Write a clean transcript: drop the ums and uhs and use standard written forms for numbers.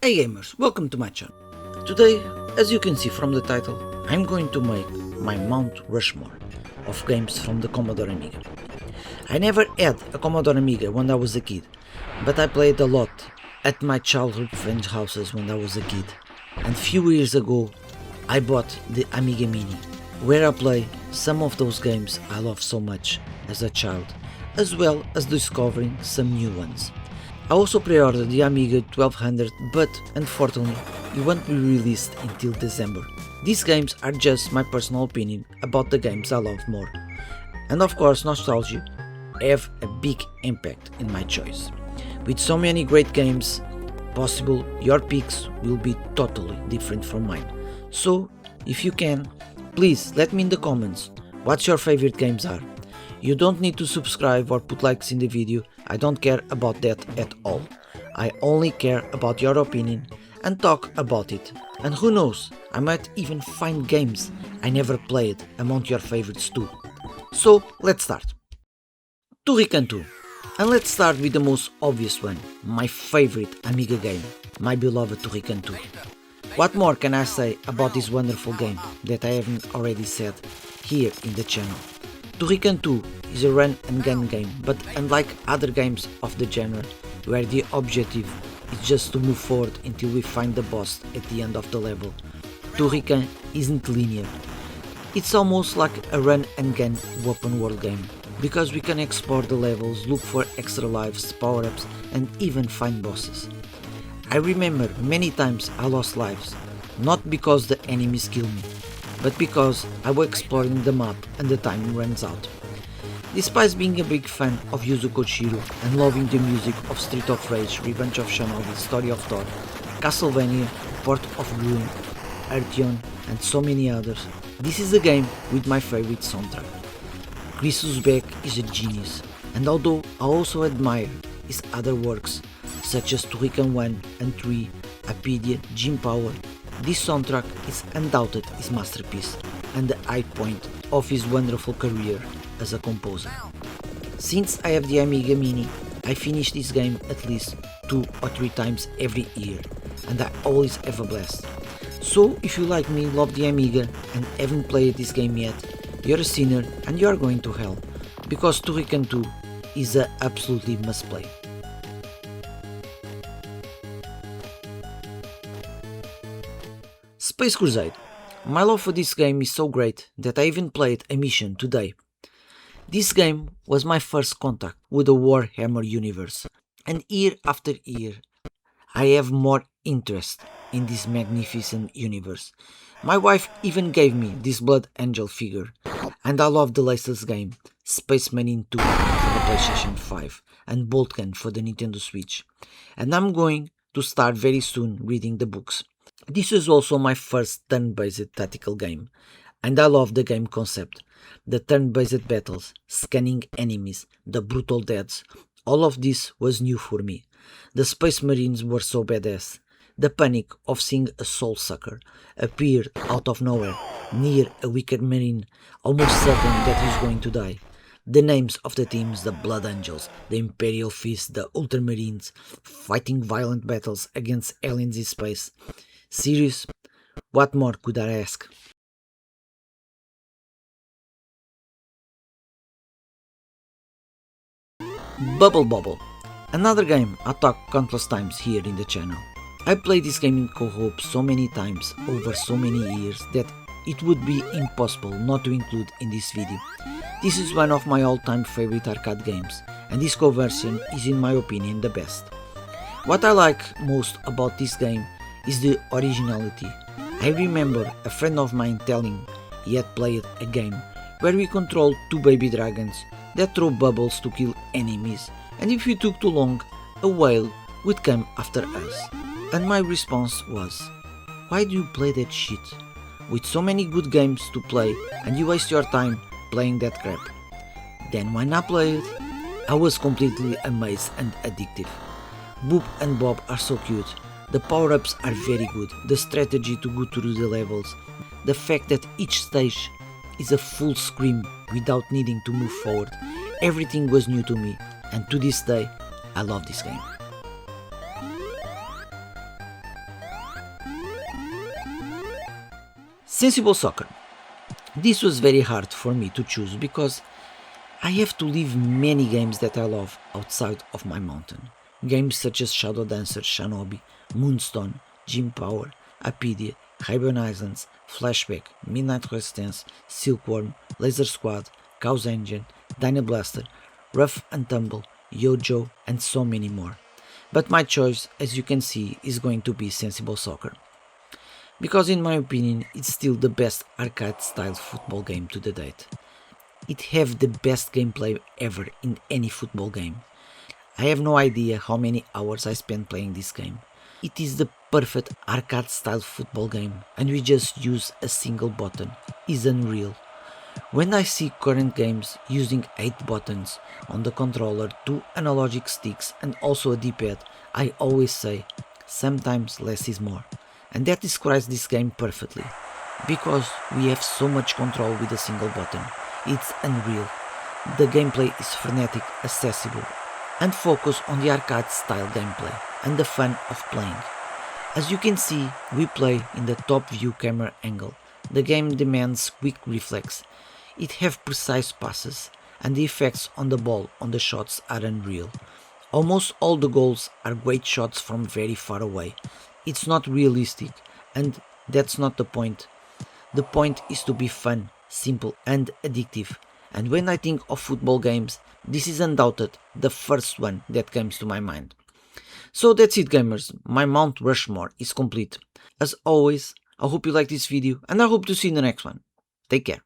Hey gamers, welcome to my channel. Today, as you can see from the title, I'm going to make my Mount Rushmore of games from the Commodore Amiga. I never had a Commodore Amiga when I was a kid, but I played a lot at my childhood friends' houses when I was a kid. And few years ago, I bought the Amiga Mini, where I play some of those games I loved so much as a child, as well as discovering some new ones. I also pre-ordered the Amiga 1200, but unfortunately it won't be released until December. These games are just my personal opinion about the games I love more. And of course, nostalgia have a big impact in my choice. With so many great games possible, your picks will be totally different from mine. So, if you can, please let me in the comments what your favorite games are. You don't need to subscribe or put likes in the video, I don't care about that at all. I only care about your opinion and talk about it. And who knows, I might even find games I never played among your favorites too. So let's start. Turrican 2. And let's start with the most obvious one, my favorite Amiga game, my beloved Turrican 2. What more can I say about this wonderful game that I haven't already said here in the channel? Turrican 2 is a run and gun game, but unlike other games of the genre, where the objective is just to move forward until we find the boss at the end of the level, Turrican isn't linear. It's almost like a run and gun open world game, because we can explore the levels, look for extra lives, power-ups and even find bosses. I remember many times I lost lives, not because the enemies killed me, but because I was exploring the map and the time runs out. Despite being a big fan of Yuzo Koshiro and loving the music of Street of Rage, Revenge of Shinobi, Story of Thor, Castlevania, Port of Ruin, Arteon and so many others, this is a game with my favorite soundtrack. Chris Uzbek is a genius, and although I also admire his other works such as Turrican 1 and 3, Apidia, Jim Power, this soundtrack is undoubted his masterpiece and the high point of his wonderful career as a composer. Since I have the Amiga Mini, I finish this game at least 2 or 3 times every year, and I always have a blast. So if you like me love the Amiga and haven't played this game yet, you're a sinner and you're going to hell, because Turrican 2 is a absolutely must play. Space Crusade. My love for this game is so great that I even played a mission today. This game was my first contact with the Warhammer universe, and year after year I have more interest in this magnificent universe. My wife even gave me this Blood Angel figure, and I love the latest game, Space Marine 2 for the PlayStation 5 and Bolt Gun for the Nintendo Switch, and I'm going to start very soon reading the books. This is also my first turn-based tactical game, and I love the game concept. The turn-based battles, scanning enemies, the brutal deaths, all of this was new for me. The Space Marines were so badass. The panic of seeing a soul sucker appear out of nowhere, near a wicked Marine, almost certain that he's going to die. The names of the teams, the Blood Angels, the Imperial Fist, the Ultramarines, fighting violent battles against aliens in space. Serious? What more could I ask? Bubble Bobble. Another game I talked countless times here in the channel. I played this game in co-op so many times over so many years that it would be impossible not to include in this video. This is one of my all-time favorite arcade games, and this co-version is in my opinion the best. What I like most about this game is the originality. I remember a friend of mine telling he had played a game where we controlled 2 baby dragons that throw bubbles to kill enemies, and if we took too long, a whale would come after us. And my response was, why do you play that shit? With so many good games to play and you waste your time playing that crap. Then why not play it? I was completely amazed and addictive. Boop and Bob are so cute. The power-ups are very good, the strategy to go through the levels, the fact that each stage is a full screen without needing to move forward, everything was new to me, and to this day, I love this game. Sensible soccer. This was very hard for me to choose because I have to leave many games that I love outside of my mountain. Games such as Shadow Dancer, Shinobi, Moonstone, Gym Power, Apidia, Raven Islands, Flashback, Midnight Resistance, Silkworm, Laser Squad, Chaos Engine, Dyna Blaster, Rough and Tumble, Yojo, and so many more. But my choice, as you can see, is going to be Sensible Soccer. Because in my opinion, it's still the best arcade-style football game to the date. It have the best gameplay ever in any football game. I have no idea how many hours I spent playing this game. It is the perfect arcade-style football game, and we just use a single button. It's unreal. When I see current games using 8 buttons on the controller, 2 analogic sticks and also a D-pad, I always say, sometimes less is more. And that describes this game perfectly. Because we have so much control with a single button. It's unreal. The gameplay is frenetic, accessible, and focused on the arcade style gameplay and the fun of playing. As you can see, we play in the top view camera angle. The game demands quick reflex. It have precise passes, and the effects on the ball on the shots are unreal. Almost all the goals are great shots from very far away. It's not realistic, and that's not the point. The point is to be fun, simple and addictive. And when I think of football games, this is undoubted the first one that comes to my mind. So that's it, gamers. My Mount Rushmore is complete. As always, I hope you like this video and I hope to see you in the next one. Take care.